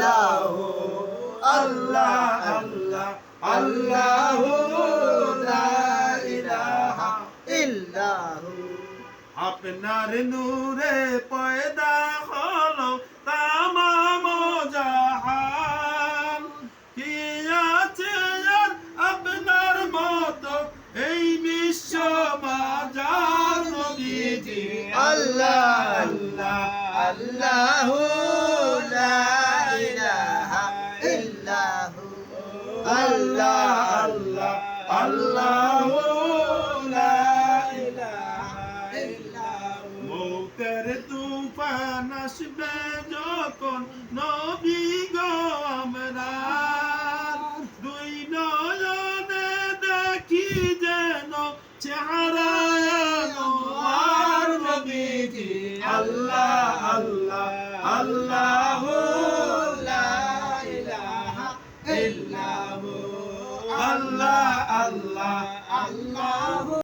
ইল্লাল্লাহু আল্লাহ আল্লাহ আল্লাহু লা ইলাহা ইল্লাহু। আপনার নূরে পয়দা হলো তামাম জাহান, কি আছে আর আপনার মতো এই বিশ্ব মাঝার নবীজি আল্লাহ আল্লাহ আল্লাহু লা ইলাহা ইল্লাহু আল্লাহ আল্লাহ আল্লাহু লা ইলাহা ইল্লাহু। মৌতের তুফান আসবে যখন নবী গো আমরা দুই নয়নে দেখি যেন চেহারা আর নবীজি আল্লাহ আল্লাহ আল্লাহু লা ইলাহা ইল্লাহু আল্লাহ আল্লাহ আল্লাহু।